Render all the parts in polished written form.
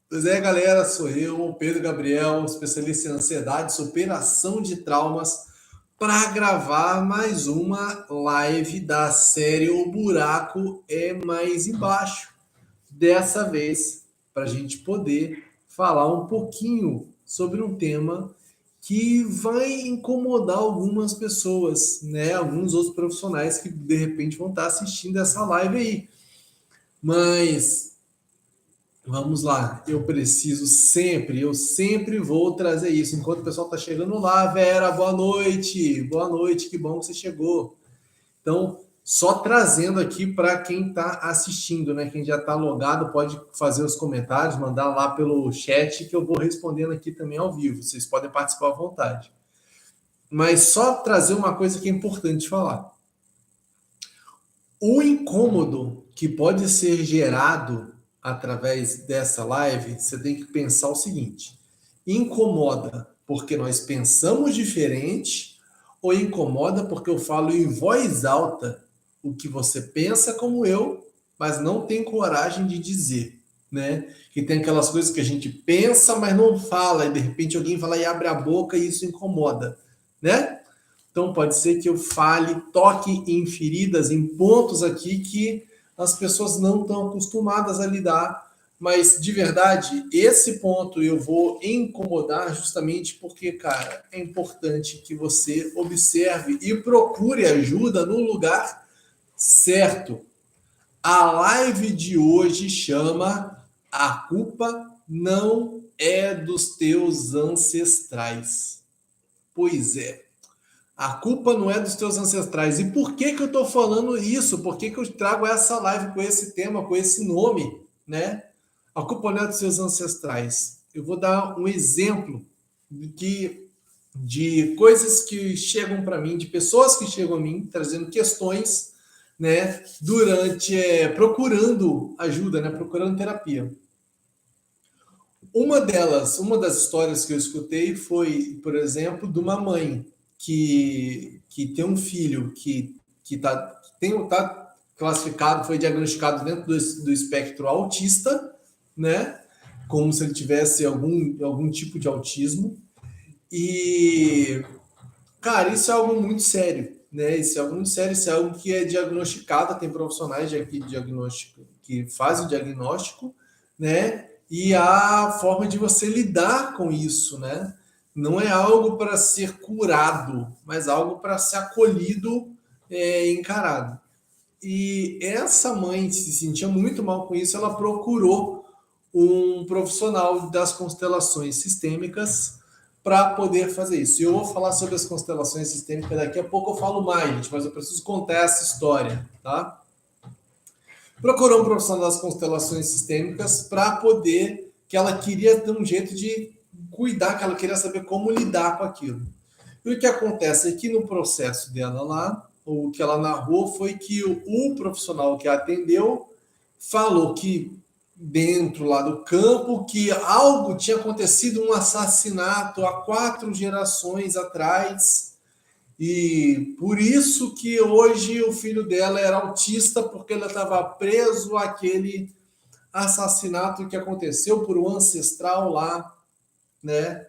Pois é, galera, sou eu, o Pedro Gabriel, especialista em ansiedade, superação de traumas, para gravar mais uma live da série O Buraco é Mais Embaixo. Dessa vez, para a gente poder falar um pouquinho sobre um tema que vai incomodar algumas pessoas, né? Alguns outros profissionais que de repente vão estar assistindo essa live aí. Mas vamos lá, eu sempre vou trazer isso. Enquanto o pessoal está chegando lá, Vera, boa noite, que bom que você chegou. Então, só trazendo aqui para quem está assistindo, né? Quem já está logado pode fazer os comentários, mandar lá pelo chat que eu vou respondendo aqui também ao vivo. Vocês podem participar à vontade. Mas só trazer uma coisa que é importante falar. O incômodo que pode ser gerado através dessa live, você tem que pensar o seguinte: incomoda porque nós pensamos diferente ou incomoda porque eu falo em voz alta o que você pensa como eu, mas não tem coragem de dizer, né? Que tem aquelas coisas que a gente pensa, mas não fala, e de repente alguém fala e abre a boca e isso incomoda, né? Então pode ser que eu fale, toque em feridas, em pontos aqui que as pessoas não estão acostumadas a lidar, mas de verdade, esse ponto eu vou incomodar justamente porque, cara, é importante que você observe e procure ajuda no lugar certo. A live de hoje chama A Culpa Não É dos Teus Ancestrais. Pois é. A culpa não é dos teus ancestrais. E por que que eu estou falando isso? Por que que eu trago essa live com esse tema, com esse nome, né? A culpa não é dos seus ancestrais. Eu vou dar um exemplo de coisas que chegam para mim, de pessoas que chegam a mim, trazendo questões, né? Durante, procurando ajuda, né? Procurando terapia. Uma das histórias que eu escutei foi, por exemplo, de uma mãe que tem um filho tá classificado, foi diagnosticado dentro do espectro autista, né? Como se ele tivesse algum tipo de autismo. E, cara, isso é algo muito sério, né? Isso é algo muito sério, isso é algo que é diagnosticado, tem profissionais de diagnóstico que fazem o diagnóstico, né? E a forma de você lidar com isso, né? Não é algo para ser curado, mas algo para ser acolhido, encarado. E essa mãe se sentia muito mal com isso, ela procurou um profissional das constelações sistêmicas para poder fazer isso. E eu vou falar sobre as constelações sistêmicas daqui a pouco, eu falo mais, gente, mas eu preciso contar essa história, tá? Procurou um profissional das constelações sistêmicas para poder, que ela queria ter um jeito de cuidar, que ela queria saber como lidar com aquilo. E o que acontece é que no processo dela lá, o que ela narrou foi que o profissional que a atendeu falou que dentro lá do campo que algo tinha acontecido, um assassinato há 4 gerações atrás, e por isso que hoje o filho dela era autista, porque ela estava preso àquele assassinato que aconteceu por um ancestral lá, né?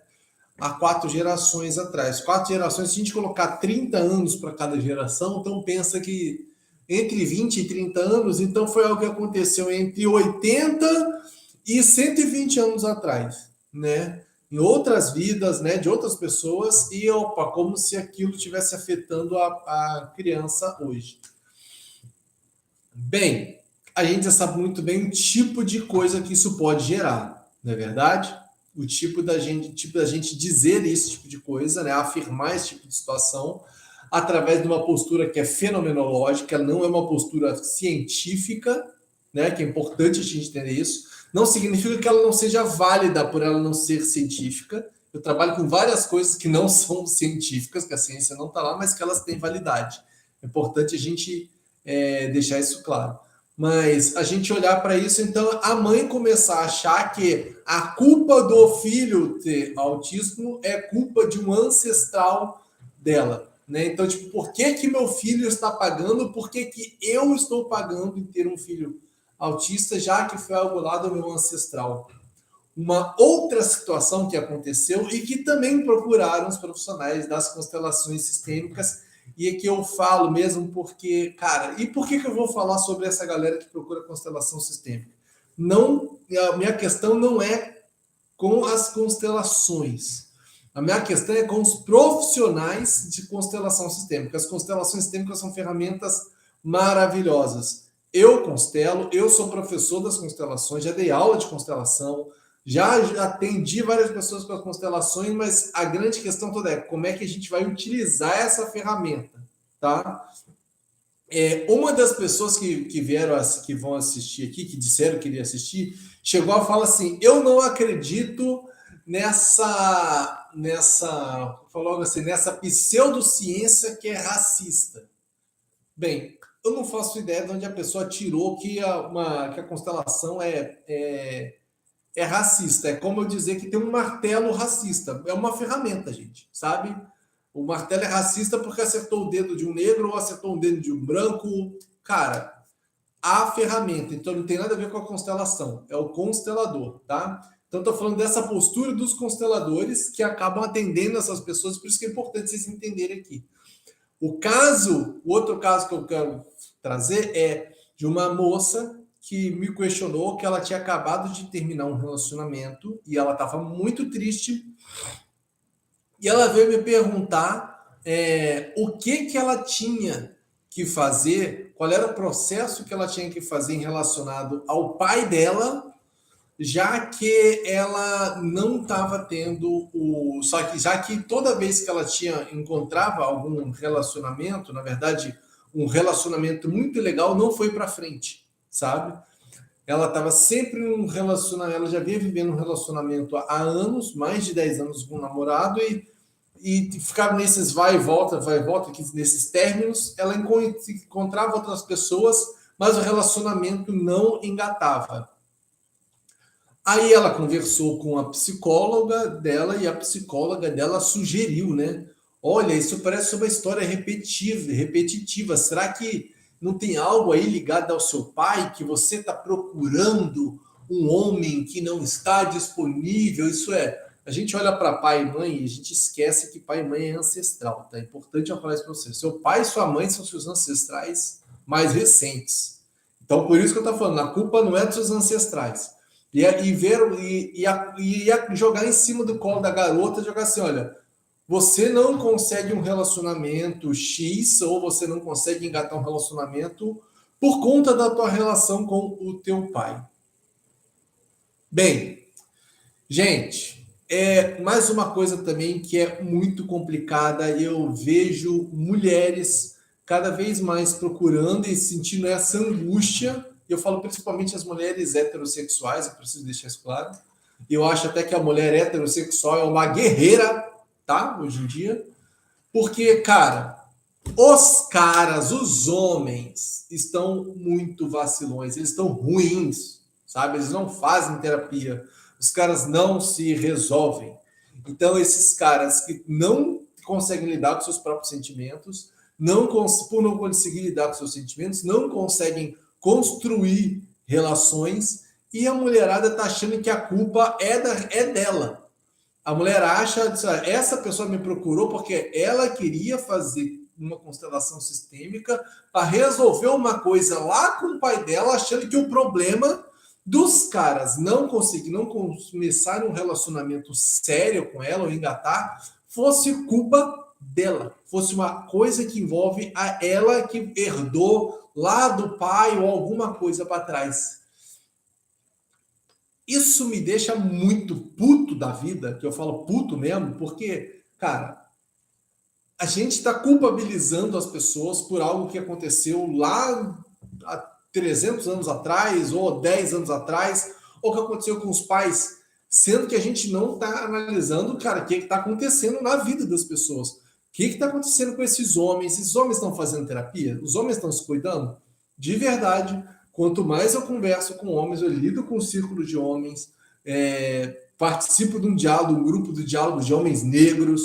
Há 4 gerações atrás. 4 gerações, se a gente colocar 30 anos para cada geração, então pensa que entre 20 e 30 anos, então foi algo que aconteceu entre 80 e 120 anos atrás, né? Em outras vidas, né, de outras pessoas, e opa, como se aquilo estivesse afetando a criança hoje. Bem, a gente já sabe muito bem o tipo de coisa que isso pode gerar, não é verdade? O tipo da gente dizer esse tipo de coisa, né? Afirmar esse tipo de situação através de uma postura que é fenomenológica, não é uma postura científica, né? Que é importante a gente entender isso. Não significa que ela não seja válida por ela não ser científica. Eu trabalho com várias coisas que não são científicas, que a ciência não está lá, mas que elas têm validade. É importante a gente deixar isso claro. Mas a gente olhar para isso, então a mãe começar a achar que a culpa do filho ter autismo é culpa de um ancestral dela, né? Então, tipo, por que que meu filho está pagando? Por que que eu estou pagando em ter um filho autista, já que foi algo lá do meu ancestral? uma outra situação que aconteceu e que também procuraram os profissionais das constelações sistêmicas. E aqui eu falo mesmo porque, cara, e por que eu vou falar sobre essa galera que procura constelação sistêmica? Não, a minha questão não é com as constelações. A minha questão é com os profissionais de constelação sistêmica. As constelações sistêmicas são ferramentas maravilhosas. Eu constelo, eu sou professor das constelações, já dei aula de constelação, já atendi várias pessoas com as constelações, mas a grande questão toda é como é que a gente vai utilizar essa ferramenta, tá? Uma das pessoas que vieram, que vão assistir aqui, que disseram que iria assistir, chegou a falar assim: eu não acredito nessa pseudociência que é racista. Bem, eu não faço ideia de onde a pessoa tirou que a constelação é racista. É como eu dizer que tem um martelo racista. É uma ferramenta, gente, sabe? O martelo é racista porque acertou o dedo de um negro ou acertou o dedo de um branco. Cara, a ferramenta, então não tem nada a ver com a constelação, é o constelador, tá? Então estou falando dessa postura dos consteladores que acabam atendendo essas pessoas, por isso que é importante vocês entenderem aqui. O outro caso que eu quero trazer é de uma moça que me questionou que ela tinha acabado de terminar um relacionamento e ela estava muito triste. E ela veio me perguntar o que ela tinha que fazer, qual era o processo que ela tinha que fazer em relacionado ao pai dela, já que ela não estava tendo Só que já que toda vez que ela encontrava algum relacionamento, na verdade, um relacionamento muito legal, não foi para frente, sabe? Ela estava sempre num relacionamento, ela já vinha vivendo um relacionamento há anos, mais de 10 anos com um namorado, e ficava nesses vai e volta, nesses términos. Ela encontrava outras pessoas, mas o relacionamento não engatava. Aí ela conversou com a psicóloga dela e a psicóloga dela sugeriu, né? Olha, isso parece uma história repetitiva. Será que não tem algo aí ligado ao seu pai, que você está procurando um homem que não está disponível? Isso a gente olha para pai e mãe e a gente esquece que pai e mãe é ancestral, tá? É importante eu falar isso para você. Seu pai e sua mãe são seus ancestrais mais recentes. Então, por isso que eu estou falando, a culpa não é dos seus ancestrais. E jogar em cima do colo da garota, jogar assim, olha, você não consegue um relacionamento X ou você não consegue engatar um relacionamento por conta da tua relação com o teu pai. Bem, gente, mais uma coisa também que é muito complicada. Eu vejo mulheres cada vez mais procurando e sentindo essa angústia. Eu falo principalmente as mulheres heterossexuais, eu preciso deixar isso claro. Eu acho até que a mulher heterossexual é uma guerreira, tá? Hoje em dia. Porque, cara, os homens, estão muito vacilões, eles estão ruins, sabe? Eles não fazem terapia, os caras não se resolvem. Então, esses caras que não conseguem lidar com seus próprios sentimentos, por não conseguir lidar com seus sentimentos, não conseguem construir relações, e a mulherada tá achando que a culpa é dela. A mulher acha, essa pessoa me procurou porque ela queria fazer uma constelação sistêmica para resolver uma coisa lá com o pai dela, achando que o problema dos caras não começarem um relacionamento sério com ela ou engatar fosse culpa dela, fosse uma coisa que envolve a ela, que herdou lá do pai ou alguma coisa para trás. Isso me deixa muito puto da vida, que eu falo puto mesmo, porque, cara, a gente está culpabilizando as pessoas por algo que aconteceu lá há 300 anos atrás, ou 10 anos atrás, ou que aconteceu com os pais, sendo que a gente não está analisando, cara, o que está acontecendo na vida das pessoas. O que está acontecendo com esses homens? Esses homens estão fazendo terapia? Os homens estão se cuidando? De verdade, quanto mais eu converso com homens, eu lido com um círculo de homens, participo de um grupo de diálogo de homens negros,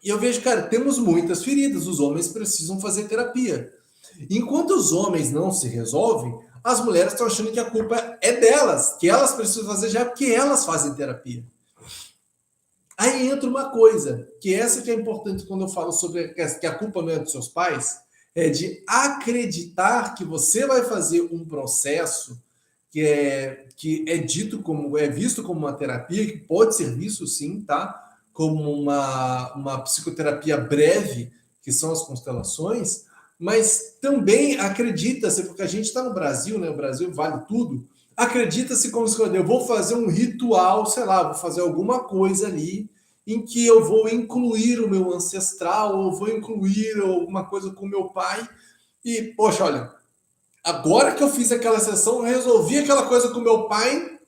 e eu vejo, cara, temos muitas feridas, os homens precisam fazer terapia. Enquanto os homens não se resolvem, as mulheres estão achando que a culpa é delas, que elas precisam fazer já porque elas fazem terapia. Aí entra uma coisa, que essa que é importante quando eu falo sobre que a culpa não é dos seus pais, é de acreditar que você vai fazer um processo que é dito como, é visto como uma terapia, que pode ser visto sim, tá? Como uma psicoterapia breve, que são as constelações, mas também acredita-se, porque a gente está no Brasil, né? O Brasil vale tudo, acredita-se como se eu vou fazer um ritual, sei lá, vou fazer alguma coisa ali em que eu vou incluir o meu ancestral, ou vou incluir alguma coisa com o meu pai, e, poxa, olha, agora que eu fiz aquela sessão, eu resolvi aquela coisa com o meu pai,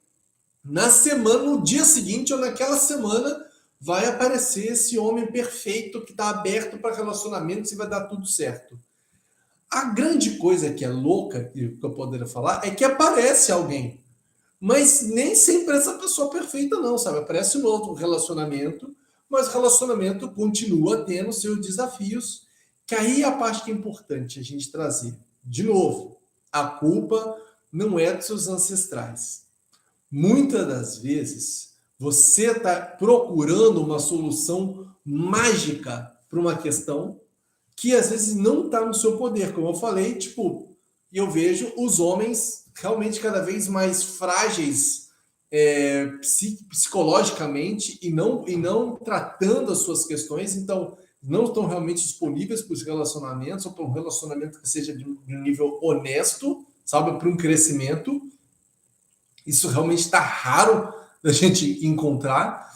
na semana, no dia seguinte ou naquela semana, vai aparecer esse homem perfeito que está aberto para relacionamentos e vai dar tudo certo. A grande coisa que é louca, que eu poderia falar, é que aparece alguém. Mas nem sempre essa pessoa perfeita não, sabe? Aparece um outro relacionamento, mas o relacionamento continua tendo seus desafios, que aí é a parte que é importante a gente trazer. De novo, a culpa não é dos seus ancestrais. Muitas das vezes, você está procurando uma solução mágica para uma questão que às vezes não está no seu poder. Como eu falei, tipo, eu vejo os homens realmente cada vez mais frágeis psicologicamente e não tratando as suas questões, então não estão realmente disponíveis para os relacionamentos ou para um relacionamento que seja de um nível honesto, sabe, para um crescimento. Isso realmente está raro da gente encontrar,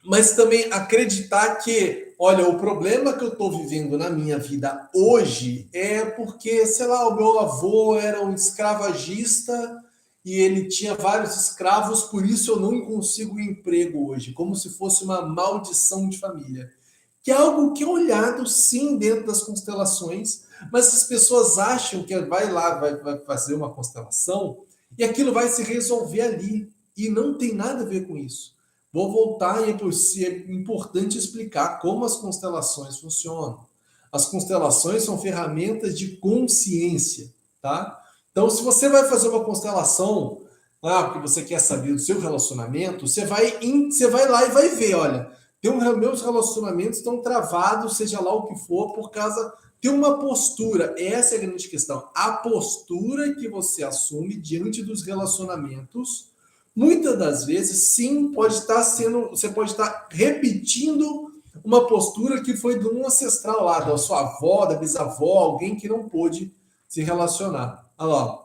mas também acreditar que, olha, o problema que eu estou vivendo na minha vida hoje é porque, sei lá, o meu avô era um escravagista e ele tinha vários escravos, por isso eu não consigo um emprego hoje, como se fosse uma maldição de família. Que é algo que é olhado, sim, dentro das constelações, mas as pessoas acham que vai lá, vai fazer uma constelação e aquilo vai se resolver ali. E não tem nada a ver com isso. Vou voltar e é importante explicar como as constelações funcionam. As constelações são ferramentas de consciência, tá? Então, se você vai fazer uma constelação, porque você quer saber do seu relacionamento, você vai lá e vai ver, olha, meus relacionamentos estão travados, seja lá o que for, por causa de uma postura. Essa é a grande questão. A postura que você assume diante dos relacionamentos, muitas das vezes, sim, você pode estar repetindo uma postura que foi de um ancestral lá, da sua avó, da bisavó, alguém que não pôde se relacionar. Olha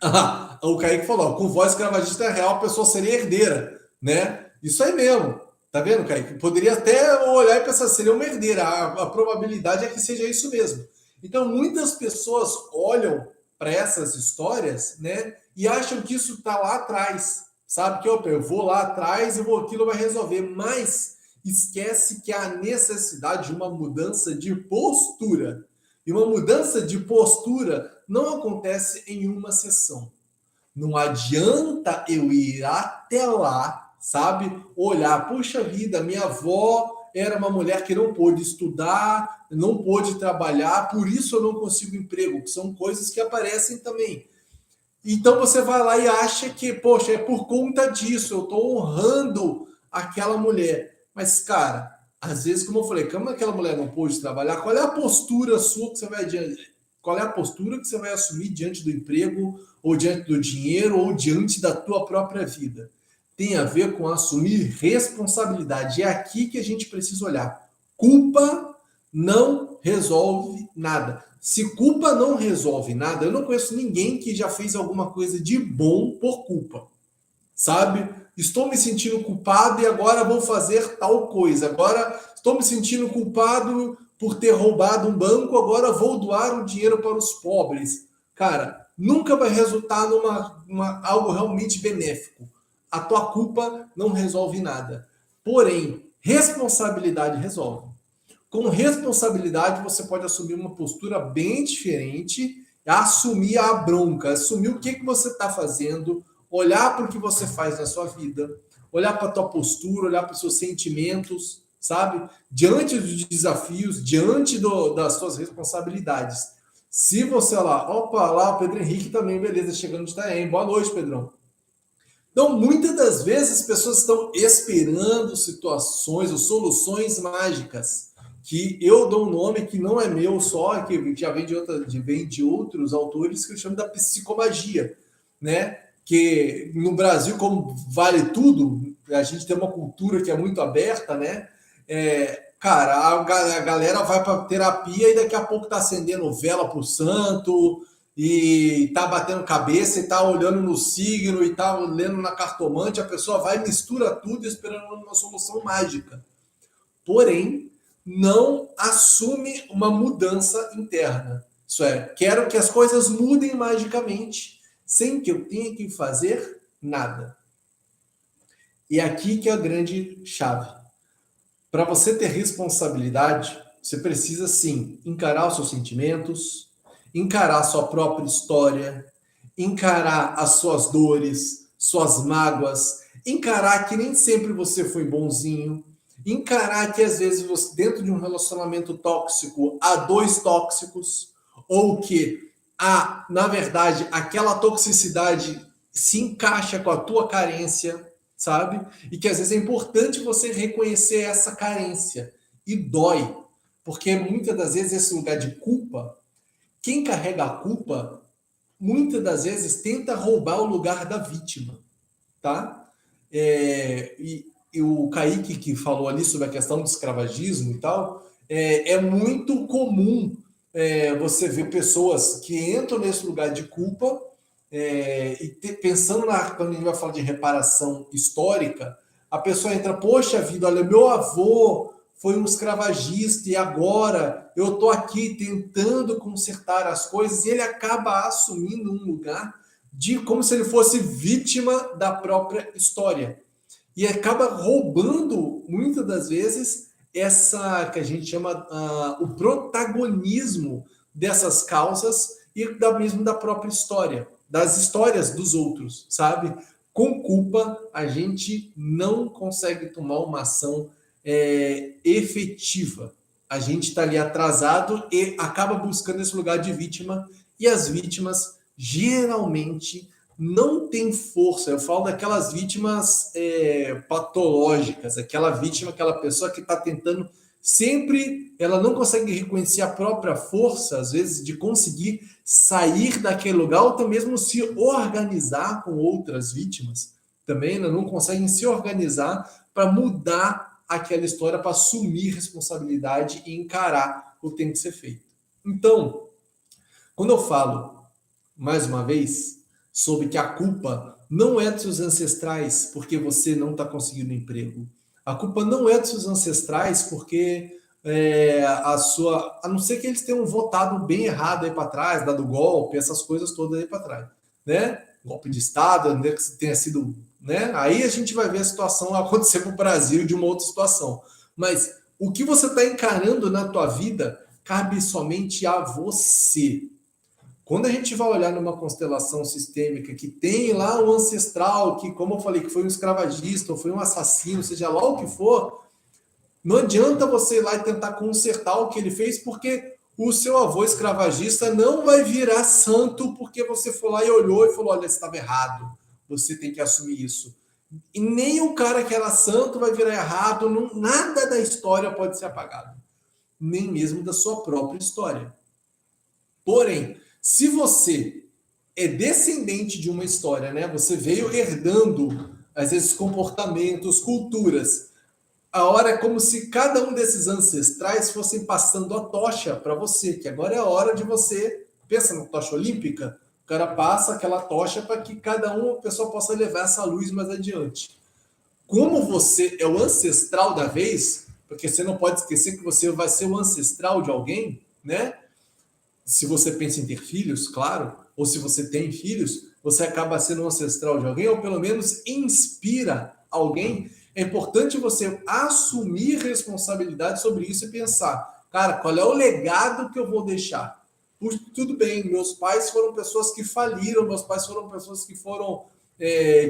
lá. O Kaique falou, com voz escravagista real, a pessoa seria herdeira, né? Isso aí mesmo. Tá vendo, Kaique? Poderia até olhar e pensar, seria uma herdeira. A probabilidade é que seja isso mesmo. Então, muitas pessoas olham para essas histórias, né? E acham que isso está lá atrás. Sabe que eu vou lá atrás e aquilo vai resolver. Mas esquece que há necessidade de uma mudança de postura. E uma mudança de postura não acontece em uma sessão. Não adianta eu ir até lá, sabe? Olhar, puxa vida, minha avó era uma mulher que não pôde estudar, não pôde trabalhar, por isso eu não consigo emprego, que são coisas que aparecem também. Então você vai lá e acha que, poxa, é por conta disso, eu estou honrando aquela mulher. Mas, cara, às vezes, como eu falei, como aquela mulher não pôde trabalhar, qual é a postura sua que você vai adiante? Qual é a postura que você vai assumir diante do emprego, ou diante do dinheiro, ou diante da tua própria vida? Tem a ver com assumir responsabilidade. É aqui que a gente precisa olhar. Culpa não resolve nada. Se culpa não resolve nada, eu não conheço ninguém que já fez alguma coisa de bom por culpa. Sabe? Estou me sentindo culpado e agora vou fazer tal coisa. Agora estou me sentindo culpado por ter roubado um banco, agora vou doar o dinheiro para os pobres. Cara, nunca vai resultar algo realmente benéfico. A tua culpa não resolve nada. Porém, responsabilidade resolve. Com responsabilidade, você pode assumir uma postura bem diferente, assumir a bronca, assumir o que você está fazendo, olhar para o que você faz na sua vida, olhar para a tua postura, olhar para os seus sentimentos, sabe? Diante dos desafios, diante das suas responsabilidades. Se você lá, opa, lá o Pedro Henrique também, beleza, chegando de Itaém. Boa noite, Pedrão. Então, muitas das vezes as pessoas estão esperando situações ou soluções mágicas, que eu dou um nome que não é meu só, que já vem de outros autores, que eu chamo da psicomagia, né? Que no Brasil, como vale tudo, a gente tem uma cultura que é muito aberta, né? Cara, a galera vai para terapia e daqui a pouco tá acendendo vela pro santo, e tá batendo cabeça e tá olhando no signo e tá lendo na cartomante, a pessoa vai e mistura tudo esperando uma solução mágica. Porém, não assume uma mudança interna. Isso é, quero que as coisas mudem magicamente, sem que eu tenha que fazer nada. E aqui que é a grande chave. Para você ter responsabilidade, você precisa sim encarar os seus sentimentos, encarar a sua própria história, encarar as suas dores, suas mágoas, encarar que nem sempre você foi bonzinho, encarar que às vezes você, dentro de um relacionamento tóxico, há dois tóxicos, ou que há, na verdade, aquela toxicidade se encaixa com a tua carência, sabe? E que às vezes é importante você reconhecer essa carência. E dói, porque muitas das vezes esse lugar de culpa, quem carrega a culpa, muitas das vezes tenta roubar o lugar da vítima, tá? E o Kaique, que falou ali sobre a questão do escravagismo e tal, é muito comum você ver pessoas que entram nesse lugar de culpa pensando quando a gente vai falar de reparação histórica, a pessoa entra, poxa vida, olha, meu avô foi um escravagista e agora eu estou aqui tentando consertar as coisas, e ele acaba assumindo um lugar de como se ele fosse vítima da própria história. E acaba roubando, muitas das vezes, essa que a gente chama o protagonismo dessas causas e mesmo da própria história, das histórias dos outros, sabe? Com culpa, a gente não consegue tomar uma ação efetiva. A gente está ali atrasado e acaba buscando esse lugar de vítima, e as vítimas geralmente não tem força. Eu falo daquelas vítimas patológicas, aquela vítima, aquela pessoa que está tentando sempre, ela não consegue reconhecer a própria força, às vezes, de conseguir sair daquele lugar, ou até mesmo se organizar com outras vítimas. Também não conseguem se organizar para mudar aquela história, para assumir responsabilidade e encarar o que tem que ser feito. Então, quando eu falo, mais uma vez, sobre que a culpa não é dos seus ancestrais porque você não está conseguindo emprego. A culpa não é dos seus ancestrais porque a não ser que eles tenham votado bem errado aí para trás, dado golpe, essas coisas todas aí para trás, né? Golpe de Estado, né, que tenha sido, né? Aí a gente vai ver a situação acontecer para o Brasil de uma outra situação. Mas o que você está encarando na tua vida cabe somente a você. Quando a gente vai olhar numa constelação sistêmica que tem lá um ancestral que, como eu falei, que foi um escravagista ou foi um assassino, seja lá o que for, não adianta você ir lá e tentar consertar o que ele fez, porque o seu avô escravagista não vai virar santo porque você foi lá e olhou e falou, olha, você estava errado, você tem que assumir isso. E nem o cara que era santo vai virar errado, nada da história pode ser apagado, nem mesmo da sua própria história. Porém, se você é descendente de uma história, né? Você veio herdando, às vezes, comportamentos, culturas. A hora é como se cada um desses ancestrais fossem passando a tocha para você, que agora é a hora de você, pensa na tocha olímpica, o cara passa aquela tocha para que cada um, a pessoa possa levar essa luz mais adiante. Como você é o ancestral da vez, porque você não pode esquecer que você vai ser o ancestral de alguém, né? Se você pensa em ter filhos, claro, ou se você tem filhos, você acaba sendo um ancestral de alguém, ou pelo menos inspira alguém. É importante você assumir responsabilidade sobre isso e pensar, cara, qual é o legado que eu vou deixar? Tudo bem, meus pais foram pessoas que faliram, meus pais foram pessoas que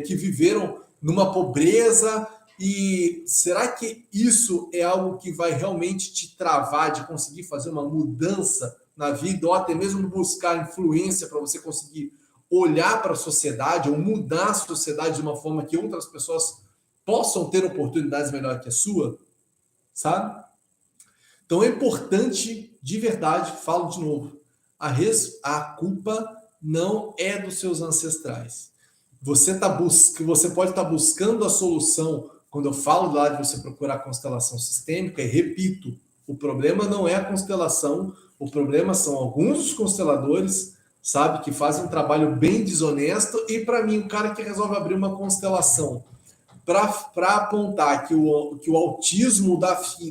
que viveram numa pobreza, e será que isso é algo que vai realmente te travar de conseguir fazer uma mudança na vida, ou até mesmo buscar influência para você conseguir olhar para a sociedade ou mudar a sociedade de uma forma que outras pessoas possam ter oportunidades melhores que a sua, sabe? Então é importante, de verdade, falo de novo, a culpa não é dos seus ancestrais. Você pode estar buscando a solução. Quando eu falo lá de você procurar a constelação sistêmica, e repito, o problema não é a constelação, o problema são alguns dos consteladores, sabe, que fazem um trabalho bem desonesto, e para mim, o cara que resolve abrir uma constelação para apontar que o autismo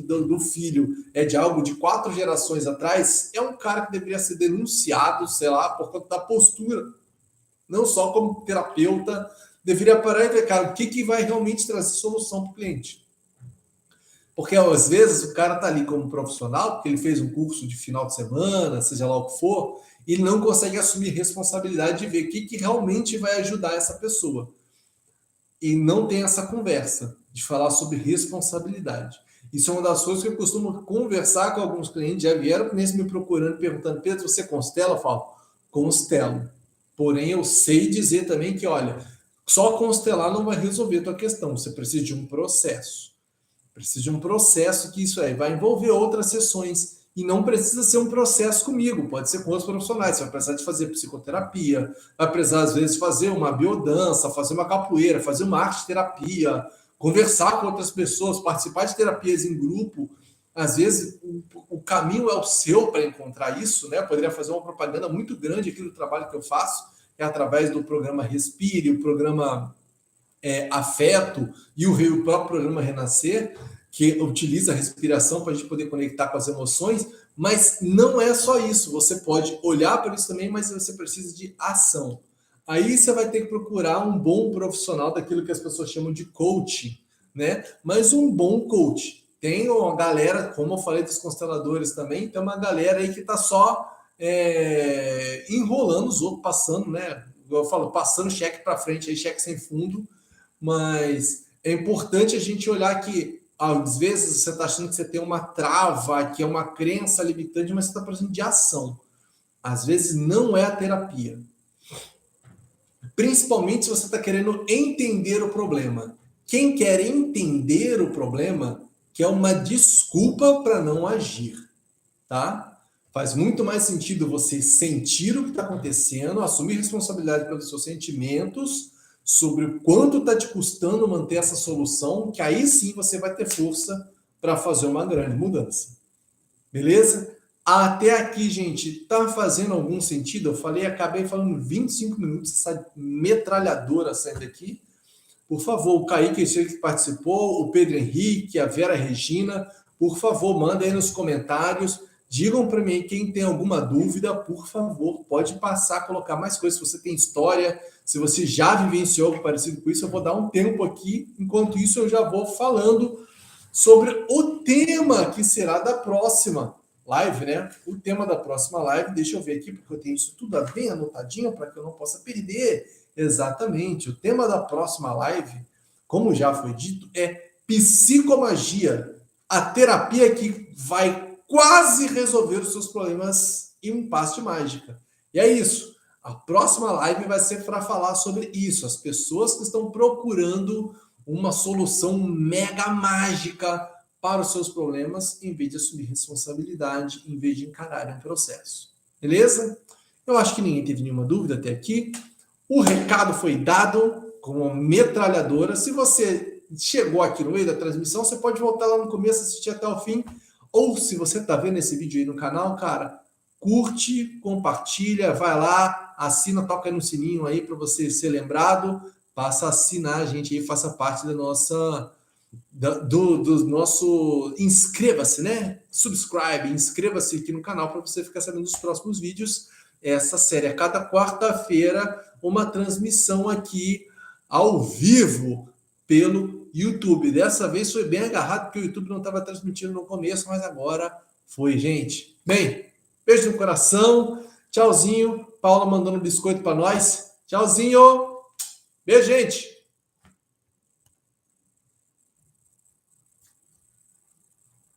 do filho é de algo de 4 gerações atrás, é um cara que deveria ser denunciado, sei lá, por conta da postura. Não só como terapeuta, deveria parar e ver, cara, o que vai realmente trazer solução para o cliente. Porque às vezes o cara está ali como profissional, porque ele fez um curso de final de semana, seja lá o que for, e ele não consegue assumir responsabilidade de ver o que realmente vai ajudar essa pessoa. E não tem essa conversa de falar sobre responsabilidade. Isso é uma das coisas que eu costumo conversar com alguns clientes, já vieram mesmo me procurando, perguntando, Pedro, você constela? Eu falo, constelo. Porém, eu sei dizer também que, olha, só constelar não vai resolver a tua questão. Você precisa de um processo. Precisa de um processo que isso aí vai envolver outras sessões. E não precisa ser um processo comigo, pode ser com outros profissionais. Você vai precisar de fazer psicoterapia, vai precisar, às vezes, fazer uma biodança, fazer uma capoeira, fazer uma arte-terapia, conversar com outras pessoas, participar de terapias em grupo. Às vezes, o caminho é o seu para encontrar isso, né? Eu poderia fazer uma propaganda muito grande aqui do trabalho que eu faço, que é através do programa Respire, o programa Afeto e o próprio programa Renascer, que utiliza a respiração para a gente poder conectar com as emoções, mas não é só isso. Você pode olhar para isso também, mas você precisa de ação. Aí você vai ter que procurar um bom profissional daquilo que as pessoas chamam de coaching, né? Mas um bom coach. Tem uma galera, como eu falei dos consteladores também, tem uma galera aí que está só enrolando os outros, passando, né? Eu falo, passando cheque para frente, aí cheque sem fundo, mas é importante a gente olhar que às vezes você está achando que você tem uma trava, que é uma crença limitante, mas você está precisando de ação. Às vezes não é a terapia. Principalmente se você está querendo entender o problema. Quem quer entender o problema quer uma desculpa para não agir, tá? Faz muito mais sentido você sentir o que está acontecendo, assumir responsabilidade pelos seus sentimentos, sobre o quanto está te custando manter essa solução, que aí sim você vai ter força para fazer uma grande mudança. Beleza? Até aqui, gente, tá fazendo algum sentido? Eu falei, acabei falando 25 minutos, essa metralhadora saindo aqui. Por favor, o Kaique, que participou, o Pedro Henrique, a Vera Regina, por favor, mandem aí nos comentários. Digam para mim, quem tem alguma dúvida, por favor, pode passar, colocar mais coisas. Se você tem história, se você já vivenciou algo parecido com isso, eu vou dar um tempo aqui. Enquanto isso, eu já vou falando sobre o tema que será da próxima live, né? O tema da próxima live, deixa eu ver aqui, porque eu tenho isso tudo bem anotadinho para que eu não possa perder. Exatamente. O tema da próxima live, como já foi dito, é psicomagia. A terapia que vai quase resolver os seus problemas em um passe de mágica. E é isso. A próxima live vai ser para falar sobre isso. As pessoas que estão procurando uma solução mega mágica para os seus problemas, em vez de assumir responsabilidade, em vez de encarar um processo. Beleza? Eu acho que ninguém teve nenhuma dúvida até aqui. O recado foi dado com uma metralhadora. Se você chegou aqui no meio da transmissão, você pode voltar lá no começo, assistir até o fim. Ou se você está vendo esse vídeo aí no canal, cara, curte, compartilha, vai lá, assina, toca no sininho aí para você ser lembrado, passa a assinar a gente aí, faça parte da nossa, do nosso, inscreva-se, né? Subscribe, inscreva-se aqui no canal para você ficar sabendo dos próximos vídeos. Essa série, a cada quarta-feira, uma transmissão aqui ao vivo pelo YouTube. Dessa vez foi bem agarrado, porque o YouTube não estava transmitindo no começo, mas agora foi, gente. Bem, beijo no coração. Tchauzinho. Paula mandando biscoito para nós. Tchauzinho. Beijo, gente.